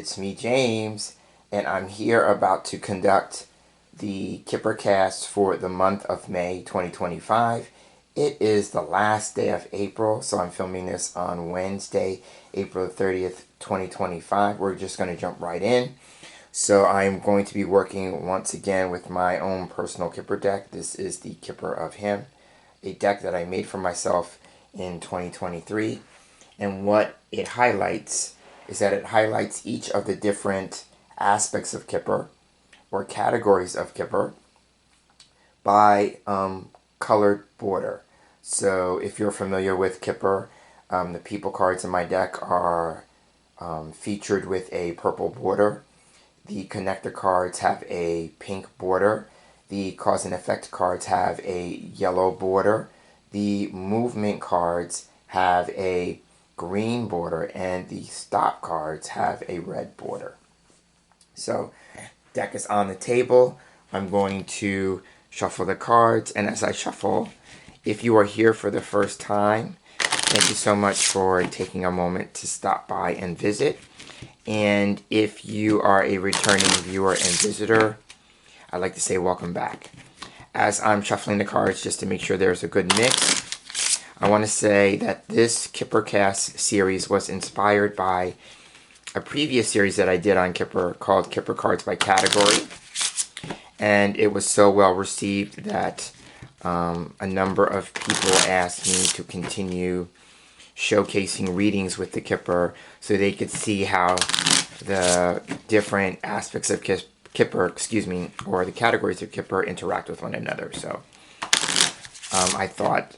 it's me, James, and I'm here about to conduct the Kipper-Cast for the month of May 2025. It is the last day of April, so I'm filming this on Wednesday, April 30th, 2025. We're just going to jump right in. So I'm going to be working once again with my own personal Kipper deck. This is the Kipper of Himm, a deck that I made for myself in 2023. And what it highlights is that it highlights each of the different aspects of Kipper or categories of Kipper by colored border. So if you're familiar with Kipper, the people cards in my deck are featured with a purple border. The connector cards have a pink border. The cause and effect cards have a yellow border. The movement cards have a green border, and the stop cards have a red border. So, deck is on the table. I'm going to shuffle the cards, and as I shuffle, if you are here for the first time, thank you so much for taking a moment to stop by and visit. And if you are a returning viewer and visitor, I'd like to say welcome back. As I'm shuffling the cards just to make sure there's a good mix, I want to say that this Kipper-Cast series was inspired by a previous series that I did on Kipper called Kipper Cards by Category. And it was so well received that a number of people asked me to continue showcasing readings with the Kipper so they could see how the different aspects of Kipper, or the categories of Kipper interact with one another. So I thought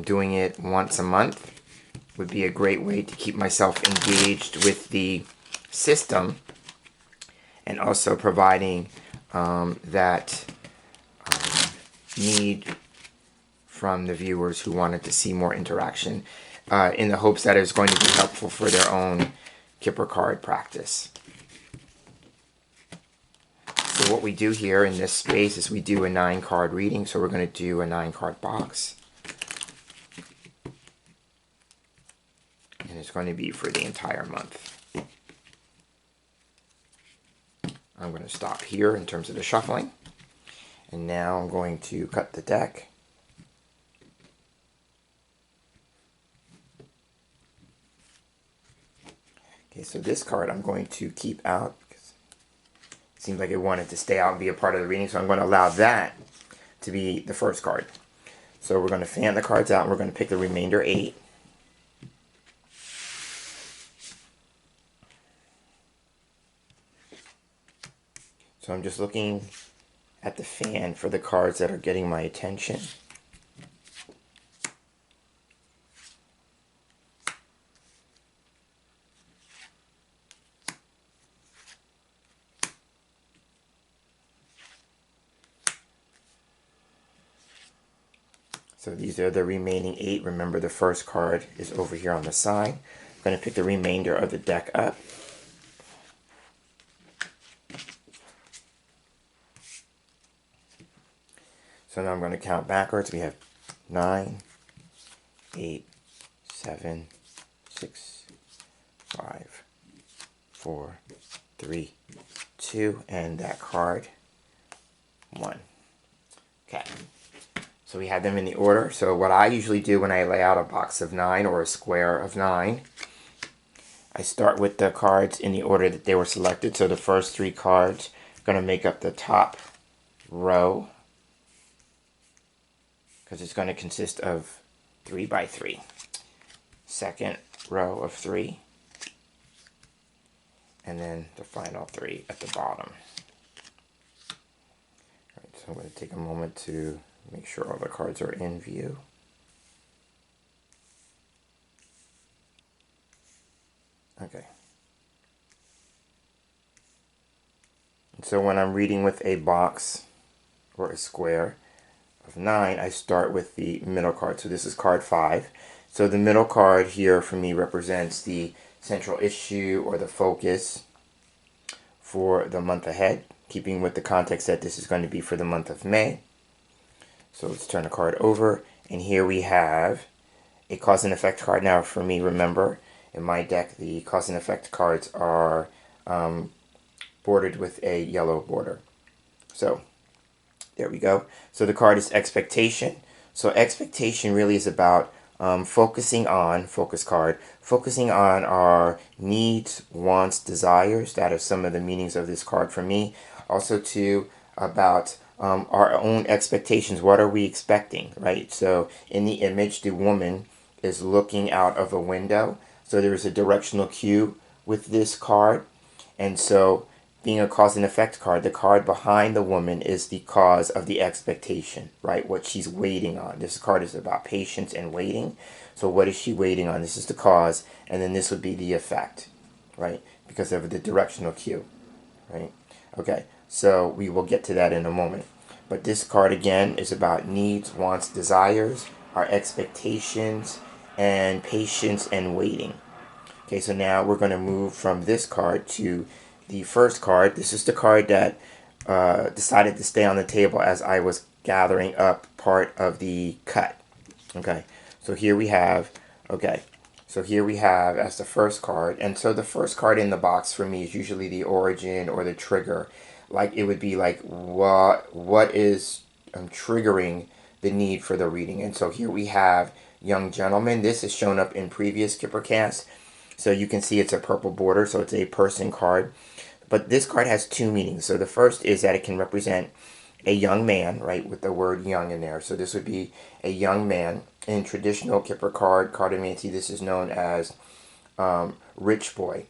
doing it once a month would be a great way to keep myself engaged with the system and also providing that need from the viewers who wanted to see more interaction in the hopes that it was going to be helpful for their own Kipper card practice. So what we do here in this space is we do a 9-card reading. So we're going to do a 9-card box. And it's going to be for the entire month. I'm going to stop here in terms of the shuffling. And now I'm going to cut the deck. Okay, so this card I'm going to keep out because it seems like it wanted to stay out and be a part of the reading, so I'm going to allow that to be the first card. So we're going to fan the cards out and we're going to pick the remainder 8. So I'm just looking at the fan for the cards that are getting my attention. So these are the remaining 8. Remember, the first card is over here on the side. I'm going to pick the remainder of the deck up. So now I'm going to count backwards. We have 9, 8, 7, 6, 5, 4, 3, 2, and that card, 1. Okay. So we have them in the order. So what I usually do when I lay out a box of 9 or a square of 9, I start with the cards in the order that they were selected. So the first 3 cards are going to make up the top row, because it's going to consist of 3 by 3. Second row of 3, and then the final 3 at the bottom. All right, so I'm going to take a moment to make sure all the cards are in view. Okay. And so when I'm reading with a box or a square of 9, I start with the middle card. So this is card 5. So the middle card here for me represents the central issue or the focus for the month ahead, keeping with the context that this is going to be for the month of May. So let's turn the card over, and here we have a cause and effect card. Now for me, remember, in my deck, the cause and effect cards are bordered with a yellow border. So there we go. So the card is expectation. So expectation really is about focusing on, focus card, focusing on our needs, wants, desires. That are some of the meanings of this card for me. Also too about our own expectations. What are we expecting, right? So in the image, the woman is looking out of a window. So there's a directional cue with this card. And so being a cause and effect card, the card behind the woman is the cause of the expectation, right? What she's waiting on. This card is about patience and waiting. So what is she waiting on? This is the cause, and then this would be the effect, right? Because of the directional cue, right? Okay, so we will get to that in a moment. But this card again is about needs, wants, desires, our expectations, and patience and waiting. Okay, so now we're going to move from this card to the first card. This is the card that decided to stay on the table as I was gathering up part of the cut. Okay, so here we have, as the first card. And so the first card in the box for me is usually the origin or the trigger. Like it would be like what is triggering the need for the reading. And so here we have young gentleman. This has shown up in previous Kipper-Cast. So you can see it's a purple border, so it's a person card. But this card has two meanings. So the first is that it can represent a young man, right, with the word young in there. So this would be a young man. In traditional Kipper card, cartomancy, this is known as rich boy.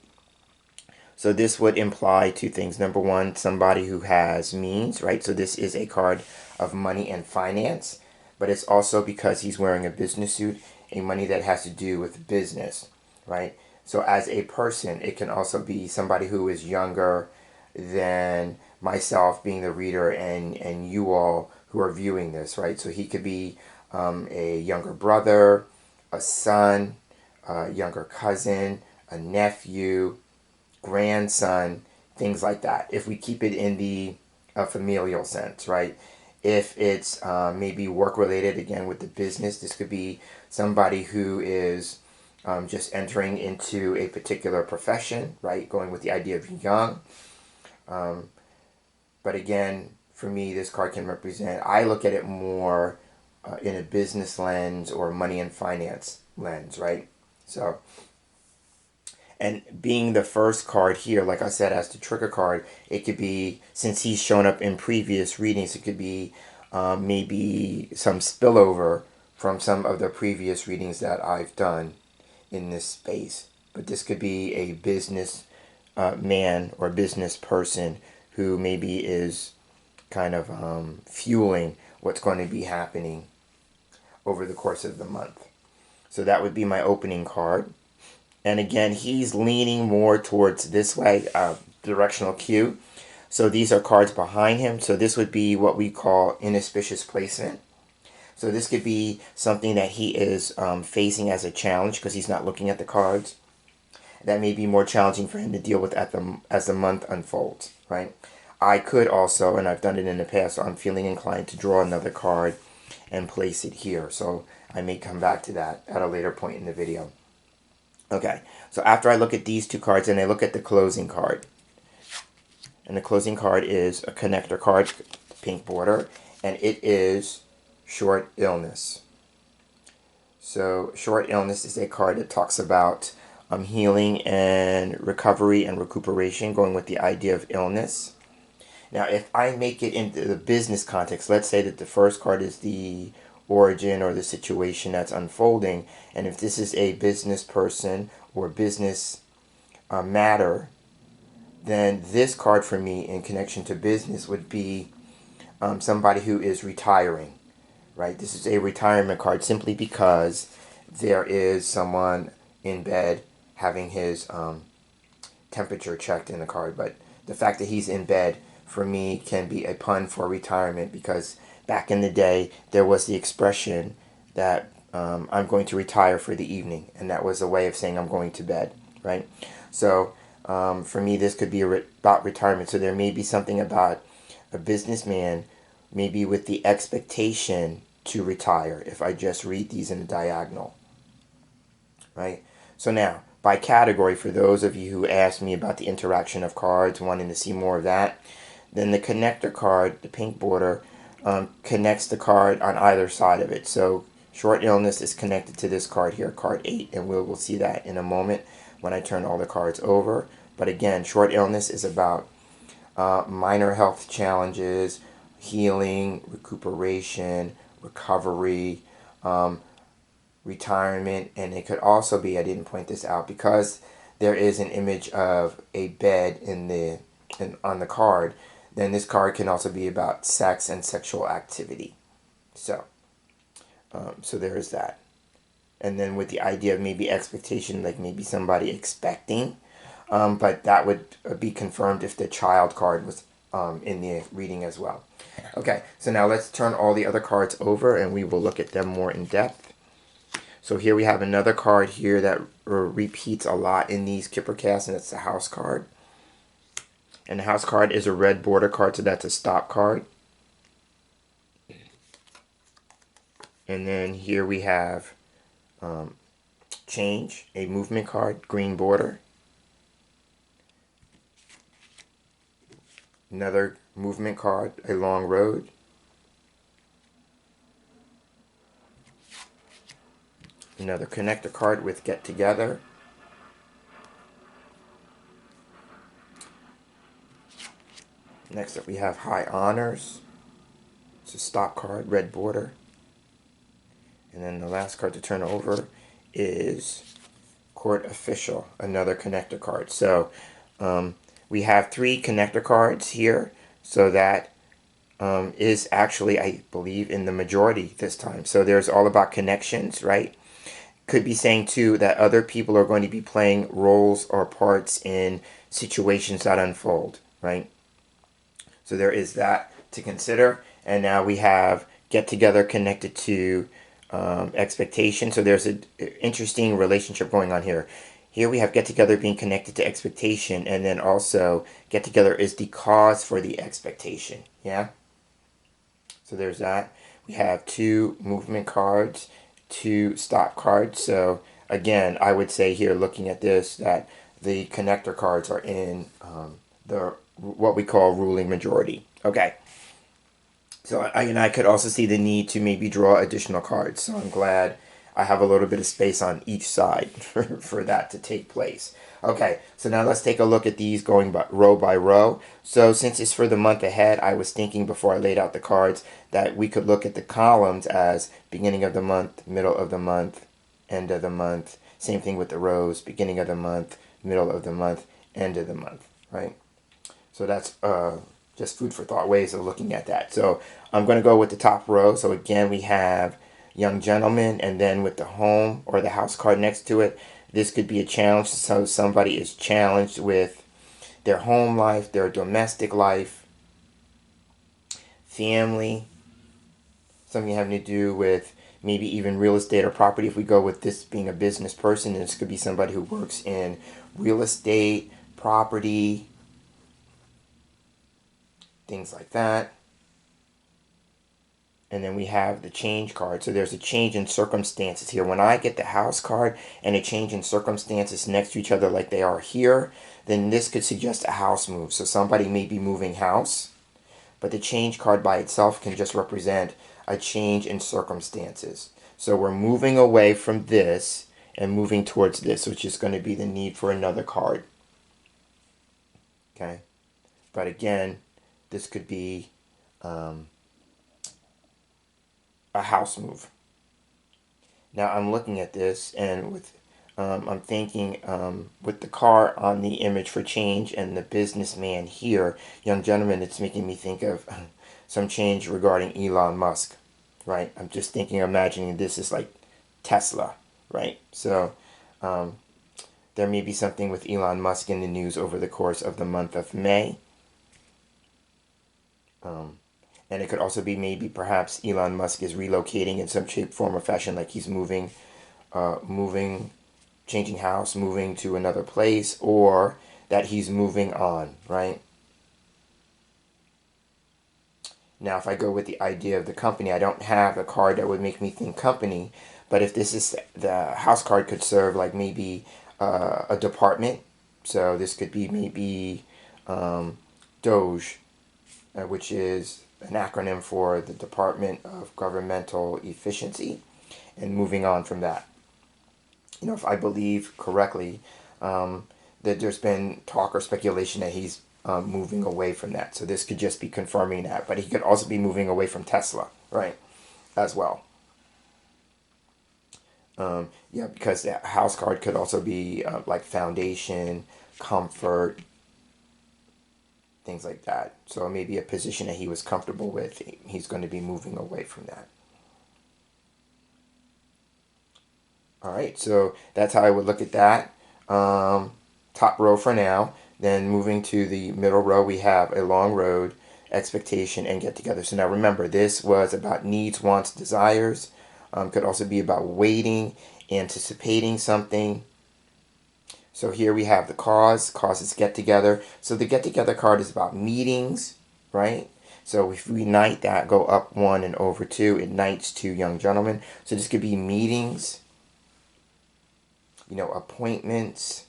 So this would imply two things. Number one, somebody who has means, right? So this is a card of money and finance. But it's also because he's wearing a business suit, a money that has to do with business, right? So as a person, it can also be somebody who is younger than myself being the reader and you all who are viewing this, right? So he could be a younger brother, a son, a younger cousin, a nephew, grandson, things like that. If we keep it in the familial sense, right? If it's maybe work related, again with the business, this could be somebody who is just entering into a particular profession, right? Going with the idea of young. But again, for me, this card can represent, I look at it more in a business lens or money and finance lens, right? So, and being the first card here, like I said, as the trigger card, it could be, since he's shown up in previous readings, it could be maybe some spillover from some of the previous readings that I've done in this space. But this could be a business man or business person who maybe is kind of fueling what's going to be happening over the course of the month. So that would be my opening card. And again, he's leaning more towards this way, directional cue. So these are cards behind him. So this would be what we call inauspicious placement. So this could be something that he is facing as a challenge because he's not looking at the cards. That may be more challenging for him to deal with as the month unfolds, right? I could also, and I've done it in the past, so I'm feeling inclined to draw another card and place it here. So I may come back to that at a later point in the video. Okay, so after I look at these two cards, and I look at the closing card. And the closing card is a connector card, pink border, and it is short illness. So short illness is a card that talks about healing and recovery and recuperation, going with the idea of illness. Now, if I make it into the business context, let's say that the first card is the origin or the situation that's unfolding, and if this is a business person or business matter, then this card for me in connection to business would be somebody who is retiring, right? This is a retirement card simply because there is someone in bed having his temperature checked in the card. But the fact that he's in bed for me can be a pun for retirement, because back in the day there was the expression that I'm going to retire for the evening, and that was a way of saying I'm going to bed, right? So for me this could be about retirement. So there may be something about a businessman maybe with the expectation to retire if I just read these in a diagonal, right? So now, by category, for those of you who asked me about the interaction of cards, wanting to see more of that, then the connector card, the pink border, connects the card on either side of it. So short illness is connected to this card here, card 8, and we'll see that in a moment when I turn all the cards over. But again, short illness is about minor health challenges, healing, recuperation, recovery, retirement, and it could also be, I didn't point this out, because there is an image of a bed on the card, then this card can also be about sex and sexual activity. So, so there is that. And then with the idea of maybe expectation, like maybe somebody expecting, but that would be confirmed if the child card was in the reading as well. Okay, so now let's turn all the other cards over and we will look at them more in depth. So here we have another card here that repeats a lot in these Kipper-Casts, and it's the house card. And the house card is a red border card, so that's a stop card. And then here we have change, a movement card, green border. Another movement card, a long road. Another connector card with get together. Next up we have high honors. It's a stop card, red border. And then the last card to turn over is court official, another connector card. So we have 3 connector cards here. So that is actually, I believe, in the majority this time. So there's all about connections, right? Could be saying too that other people are going to be playing roles or parts in situations that unfold, right? So there is that to consider. And now we have get together connected to expectation. So there's an interesting relationship going on here. Here we have get together being connected to expectation, and then also get together is the cause for the expectation. Yeah. So there's that. We have 2 movement cards, 2 stop cards. So again, I would say here, looking at this, that the connector cards are in the what we call ruling majority. Okay. So I could also see the need to maybe draw additional cards. So I'm glad I have a little bit of space on each side for that to take place. Okay, so now let's take a look at these going by row. So since it's for the month ahead, I was thinking before I laid out the cards that we could look at the columns as beginning of the month, middle of the month, end of the month. Same thing with the rows, beginning of the month, middle of the month, end of the month, right? So that's just food for thought ways of looking at that. So I'm going to go with the top row. So again, we have young gentleman, and then with the home or the house card next to it, this could be a challenge. So somebody is challenged with their home life, their domestic life, family, something having to do with maybe even real estate or property. If we go with this being a business person, this could be somebody who works in real estate, property, things like that. And then we have the change card. So there's a change in circumstances here. When I get the house card and a change in circumstances next to each other like they are here, then this could suggest a house move. So somebody may be moving house, but the change card by itself can just represent a change in circumstances. So we're moving away from this and moving towards this, which is going to be the need for another card. Okay. But again, this could be a house move. Now I'm looking at this, and with I'm thinking with the car on the image for change and the businessman here, young gentleman, it's making me think of some change regarding Elon Musk, right? I'm just thinking, imagining this is like Tesla, right? So there may be something with Elon Musk in the news over the course of the month of May. And it could also be maybe perhaps Elon Musk is relocating in some shape, form, or fashion, like he's moving, changing house, moving to another place, or that he's moving on, right? Now, if I go with the idea of the company, I don't have a card that would make me think company, but if this is the house card, could serve like maybe a department. So this could be maybe Doge, which is an acronym for the Department of Governmental Efficiency. And moving on from that, if I believe correctly, that there's been talk or speculation that he's moving away from that. So this could just be confirming that. But he could also be moving away from Tesla, right, as well. Yeah, because the house card could also be like foundation, comfort, things like that. So maybe a position that he was comfortable with, he's going to be moving away from that. All right, so that's how I would look at that. Top row for now. Then moving to the middle row, we have a long road, expectation, and get together. So now remember, this was about needs, wants, desires. Could also be about waiting, anticipating something. So here we have the cause. Cause is get together. So the get together card is about meetings, right? So if we knight that, go up one and over two, it knights two young gentlemen. So this could be meetings, appointments.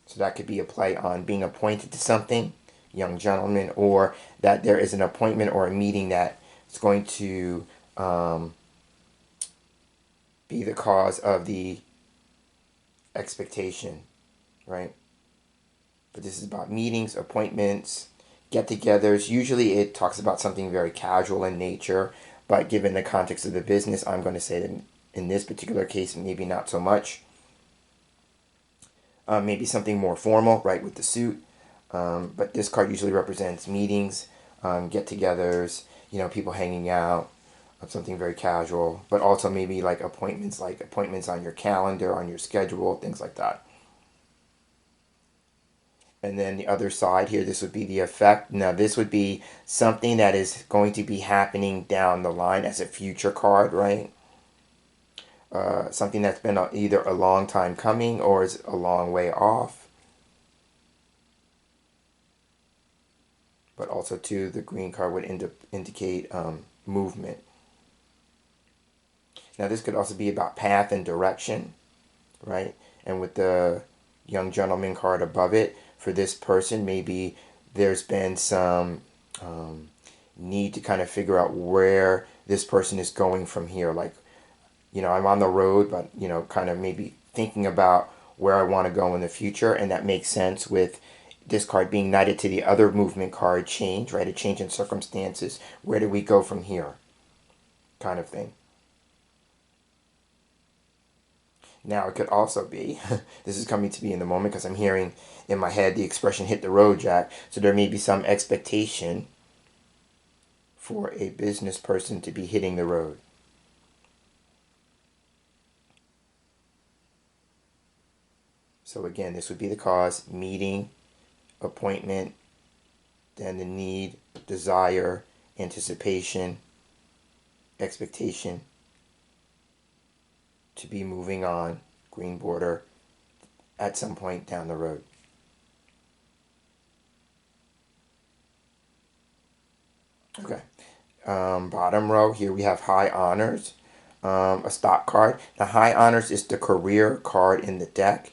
So that could be a play on being appointed to something, young gentleman, or that there is an appointment or a meeting that is going to be the cause of the expectation, right? But this is about meetings, appointments, get-togethers. Usually it talks about something very casual in nature, but given the context of the business, I'm going to say that in this particular case, maybe not so much. Maybe something more formal, right, with the suit. But this card usually represents meetings, get-togethers, people hanging out, something very casual. But also maybe like appointments on your calendar, on your schedule, things like that. And then the other side here, this would be the effect. Now this would be something that is going to be happening down the line as a future card, right? Something that's been either a long time coming or is a long way off. But also, too, the green card would indicate movement. Now, this could also be about path and direction, right? And with the young gentleman card above it, for this person, maybe there's been some need to kind of figure out where this person is going from here. Like, I'm on the road, but, kind of maybe thinking about where I want to go in the future. And that makes sense with this card being knighted to the other movement card, change, right? A change in circumstances. Where do we go from here? Kind of thing. Now, it could also be, this is coming to me in the moment because I'm hearing in my head the expression hit the road, Jack. So there may be some expectation for a business person to be hitting the road. So again, this would be the cause, meeting, appointment, then the need, desire, anticipation, expectation to be moving on, green border, at some point down the road. Okay. Bottom row, here we have high honors, a stock card. Now, high honors is the career card in the deck.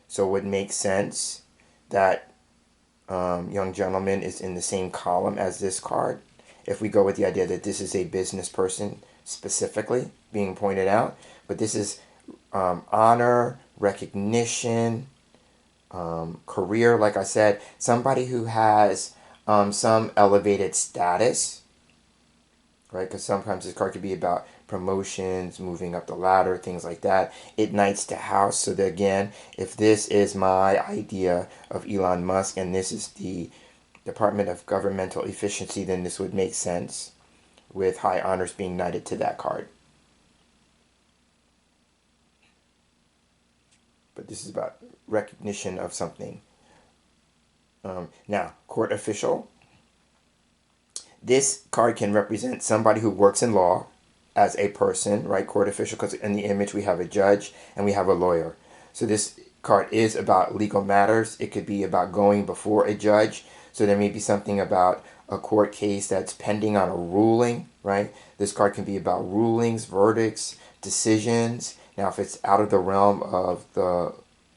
So it would make sense that young gentleman is in the same column as this card. If we go with the idea that this is a business person specifically being pointed out, but this is honor, recognition, career, like I said, somebody who has some elevated status, right? Because sometimes this card could be about promotions, moving up the ladder, things like that. It knights to house. So that again, if this is my idea of Elon Musk and this is the Department of Governmental Efficiency, then this would make sense with high honors being knighted to that card. But this is about recognition of something. Now, court official. This card can represent somebody who works in law as a person, right? Court official, because in the image we have a judge and we have a lawyer. So this card is about legal matters. It could be about going before a judge. So there may be something about a court case that's pending on a ruling, right? This card can be about rulings, verdicts, decisions, Now, if it's out of the realm of the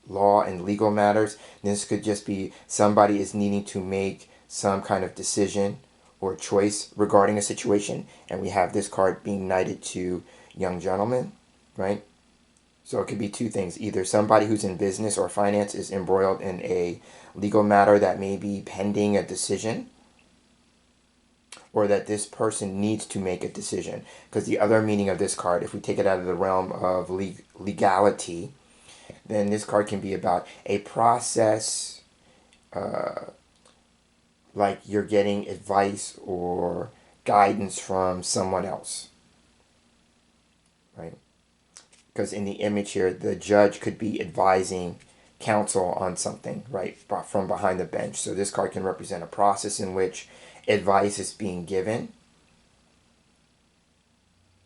law and legal matters, this could just be somebody is needing to make some kind of decision or choice regarding a situation, and we have this card being knighted to young gentlemen, right? So it could be two things. Either somebody who's in business or finance is embroiled in a legal matter that may be pending a decision, or that this person needs to make a decision. Because the other meaning of this card, if we take it out of the realm of legality, then this card can be about a process, like you're getting advice or guidance from someone else, right? Because in the image here, the judge could be advising counsel on something, right, from behind the bench. So this card can represent a process in which advice is being given,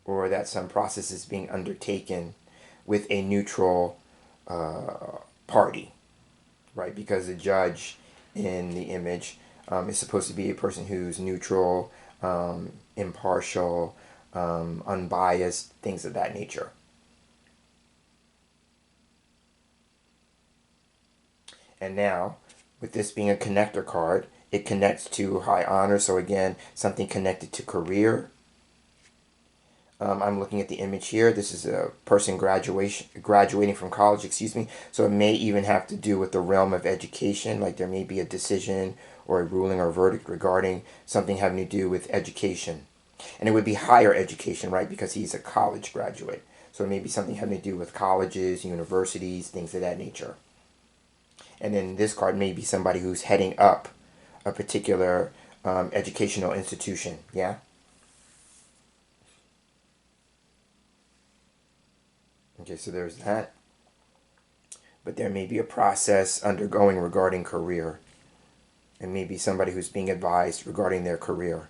or that some process is being undertaken with a neutral party, right? Because the judge in the image is supposed to be a person who's neutral, impartial, unbiased, things of that nature. And now, with this being a connector card, it connects to high honor. So again, something connected to career. I'm looking at the image here. This is a person graduating from college, excuse me. So it may even have to do with the realm of education. Like there may be a decision or a ruling or verdict regarding something having to do with education. And it would be higher education, right? Because he's a college graduate. So it may be something having to do with colleges, universities, things of that nature. And then this card may be somebody who's heading up a particular educational institution. Yeah? Okay, so there's that. But there may be a process undergoing regarding career. And maybe somebody who's being advised regarding their career.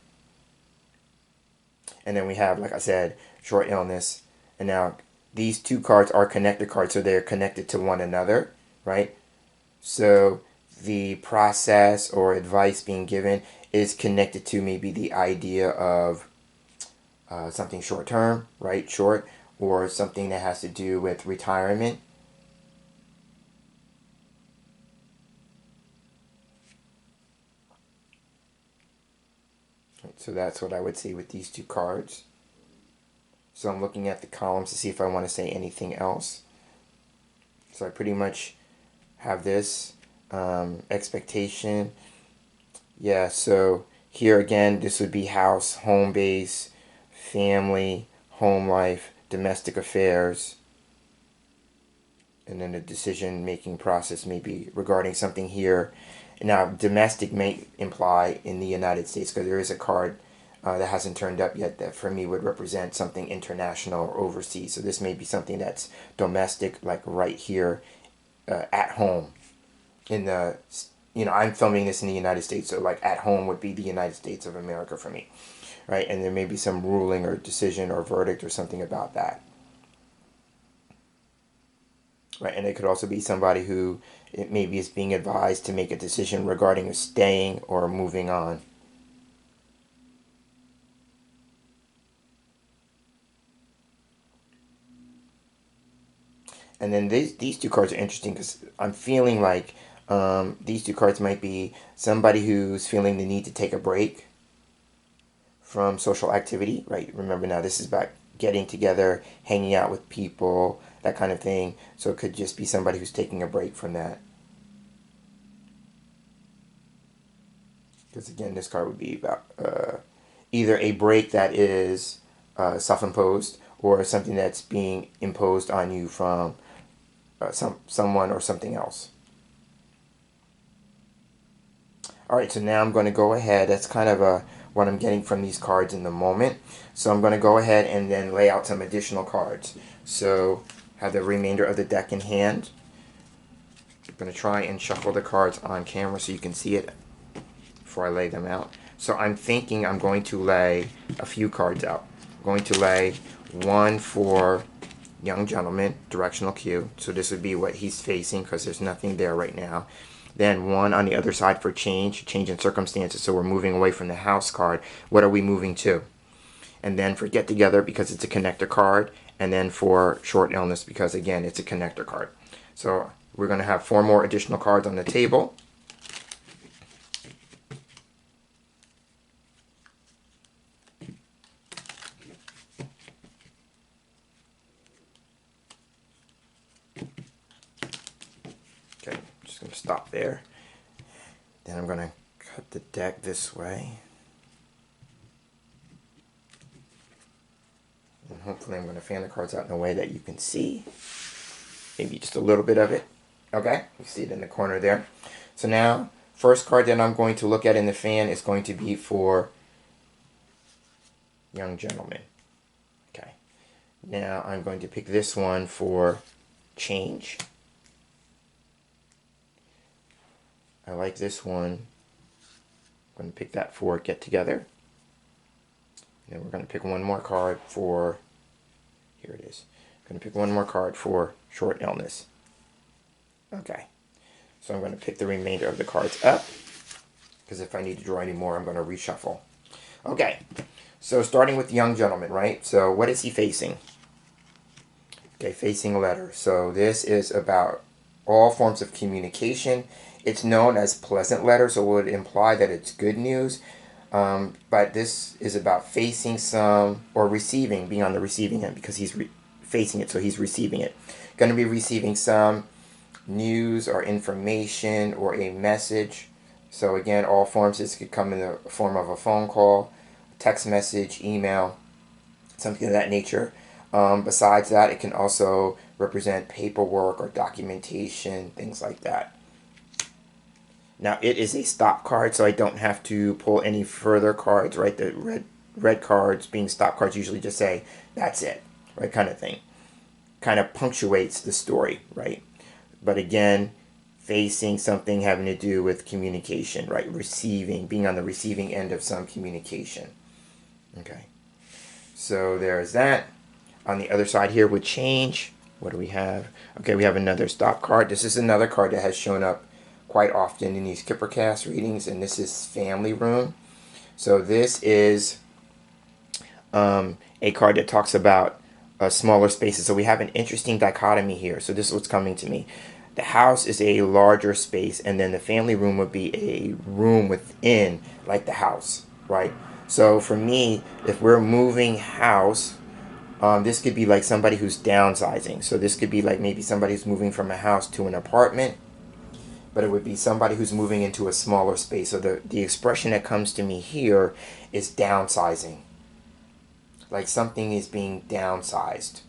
And then we have, like I said, short illness. And now these two cards are connected cards, so they're connected to one another, right? So the process or advice being given is connected to maybe the idea of something short term, right? Short, or something that has to do with retirement. So that's what I would say with these two cards. So I'm looking at the columns to see if I want to say anything else. So I pretty much have this expectation. Yeah, so here again, this would be house, home base, family, home life, domestic affairs. And then the decision-making process may be regarding something here. Now, domestic may imply in the United States, because there is a card that hasn't turned up yet that for me would represent something international or overseas. So this may be something that's domestic, like right here at home. In the, I'm filming this in the United States, so like at home would be the United States of America for me, right? And there may be some ruling or decision or verdict or something about that. Right, and it could also be somebody who it maybe is being advised to make a decision regarding staying or moving on. And then these two cards are interesting because I'm feeling like these two cards might be somebody who's feeling the need to take a break from social activity, right? Remember now this is about getting together, hanging out with people, that kind of thing. So it could just be somebody who's taking a break from that. Because again, this card would be about either a break that is self-imposed or something that's being imposed on you from someone or something else. All right, so now I'm going to go ahead. That's kind of what I'm getting from these cards in the moment. So I'm going to go ahead and then lay out some additional cards. So have the remainder of the deck in hand. I'm going to try and shuffle the cards on camera so you can see it before I lay them out. So I'm thinking I'm going to lay a few cards out. I'm going to lay one for young gentleman, directional cue. So this would be what he's facing because there's nothing there right now. Then one on the other side for change in circumstances. So we're moving away from the house card. What are we moving to? And then for get together because it's a connector card. and then for short illness because, again, it's a connector card. So we're going to have 4 more additional cards on the table. Okay, I'm just going to stop there. Then I'm going to cut the deck this way. And hopefully I'm going to fan the cards out in a way that you can see. Maybe just a little bit of it. Okay, you see it in the corner there. So now, first card that I'm going to look at in the fan is going to be for young gentleman. Okay, now I'm going to pick this one for change. I like this one. I'm going to pick that for get together. And then we're going to pick one more card for, here it is. I'm going to pick one more card for short illness. Okay, so I'm going to pick the remainder of the cards up, because if I need to draw any more, I'm going to reshuffle. Okay, so starting with the young gentleman, right? So what is he facing? Okay, facing a letter. So this is about all forms of communication. It's known as pleasant letter, so it would imply that it's good news. But this is about facing some, or receiving, being on the receiving end, because he's facing it, so he's receiving it. Going to be receiving some news or information or a message. So again, all forms, this could come in the form of a phone call, text message, email, something of that nature. Besides that, it can also represent paperwork or documentation, things like that. Now, it is a stop card, so I don't have to pull any further cards, right? The red cards, being stop cards, usually just say, that's it, right, kind of thing. Kind of punctuates the story, right? But again, facing something having to do with communication, right? Receiving, being on the receiving end of some communication. Okay, so there's that. On the other side here with change, what do we have? Okay, we have another stop card. This is another card that has shown up quite often in these Kipper-Cast readings, and this is family room. So this is a card that talks about smaller spaces. So we have an interesting dichotomy here. So this is what's coming to me. The house is a larger space, and then the family room would be a room within, like the house, right? So for me, if we're moving house, this could be like somebody who's downsizing. So this could be like maybe somebody who's moving from a house to an apartment, but it would be somebody who's moving into a smaller space. So the expression that comes to me here is downsizing. Like something is being downsized.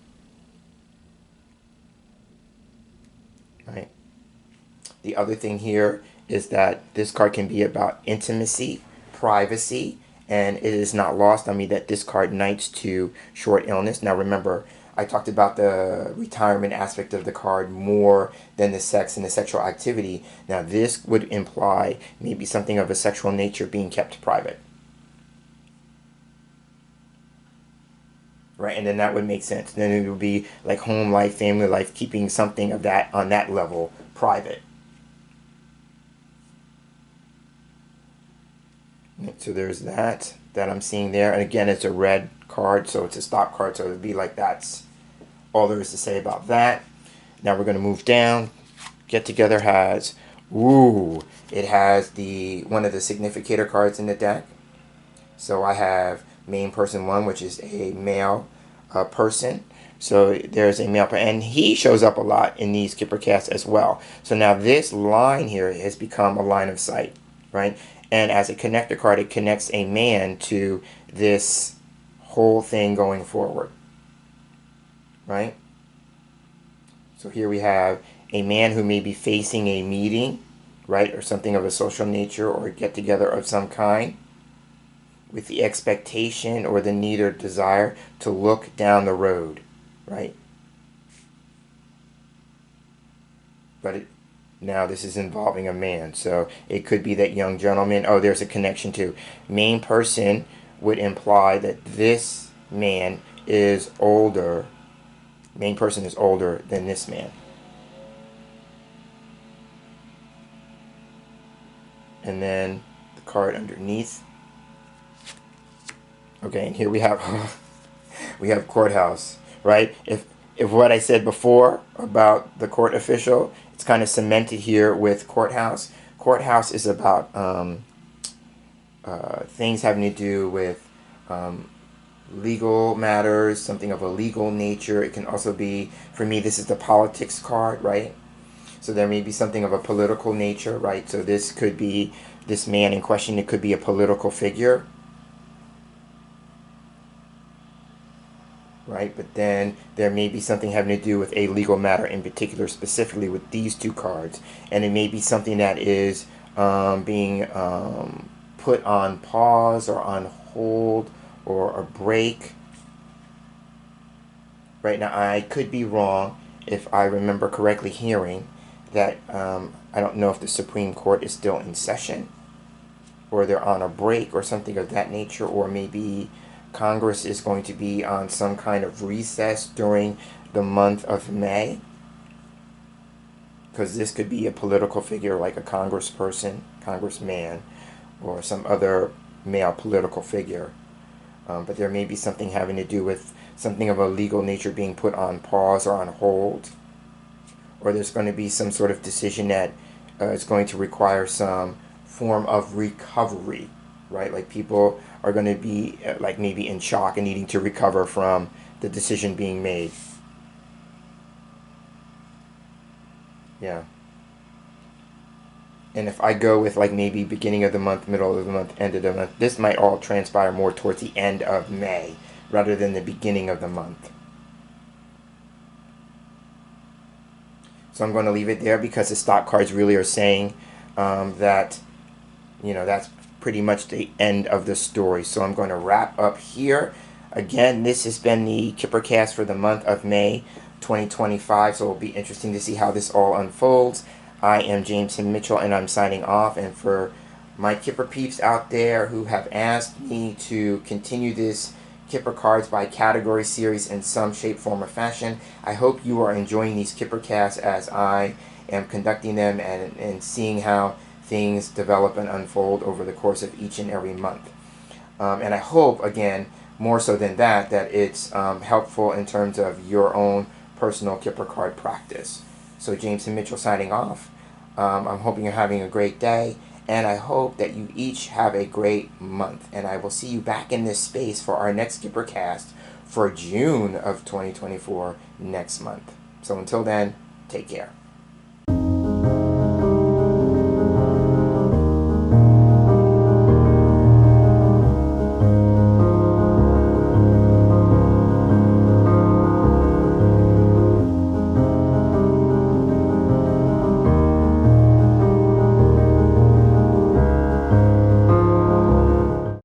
Right? The other thing here is that this card can be about intimacy, privacy, and it is not lost on me that this card knights to short illness. Now remember, I talked about the retirement aspect of the card more than the sex and the sexual activity. Now this would imply maybe something of a sexual nature being kept private. Right, and then that would make sense. Then it would be like home life, family life, keeping something of that on that level private. So there's that I'm seeing there. And again, it's a red card, so it's a stop card. So it would be like that's all there is to say about that. Now we're going to move down. Get Together has, it has one of the significator cards in the deck. So I have main person 1, which is a male person. So there's a male, and he shows up a lot in these Kipper-Casts as well. So now this line here has become a line of sight, right? And as a connector card, it connects a man to this whole thing going forward, right? So here we have a man who may be facing a meeting, right, or something of a social nature or a get-together of some kind, with the expectation or the need or desire to look down the road, right? But now this is involving a man, so it could be that young gentleman. Oh, there's a connection to main person would imply that this man is older. Main person is older than this man. And then the card underneath. Okay, and here we have we have courthouse, right? If what I said before about the court official, it's kind of cemented here with courthouse. Courthouse is about things having to do with legal matters, something of a legal nature. It can also be, for me, this is the politics card, right? So there may be something of a political nature, right? So this could be, this man in question, it could be a political figure, right? But then there may be something having to do with a legal matter in particular, specifically with these two cards. And it may be something that is being put on pause or on hold or a break. Right now, I could be wrong if I remember correctly hearing that I don't know if the Supreme Court is still in session or they're on a break or something of that nature, or maybe Congress is going to be on some kind of recess during the month of May, because this could be a political figure like a congressperson, congressman, or some other male political figure. But there may be something having to do with something of a legal nature being put on pause or on hold, or there's going to be some sort of decision that is going to require some form of recovery, right? Like people are going to be like maybe in shock and needing to recover from the decision being made. Yeah. And if I go with like maybe beginning of the month, middle of the month, end of the month, this might all transpire more towards the end of May rather than the beginning of the month. So I'm going to leave it there because the stock cards really are saying that, that's pretty much the end of the story. So I'm going to wrap up here. Again, this has been the Kipper-Cast for the month of May 2025. So it'll be interesting to see how this all unfolds. I am James Mitchell, and I'm signing off. And for my Kipper peeps out there who have asked me to continue this Kipper cards by category series in some shape, form, or fashion, I hope you are enjoying these Kipper casts as I am conducting them and seeing how things develop and unfold over the course of each and every month. And I hope, again, more so than that, that it's helpful in terms of your own personal Kipper card practice. So James and Mitchell signing off. I'm hoping you're having a great day, and I hope that you each have a great month. And I will see you back in this space for our next Kipper cast for June of 2024 next month. So until then, take care.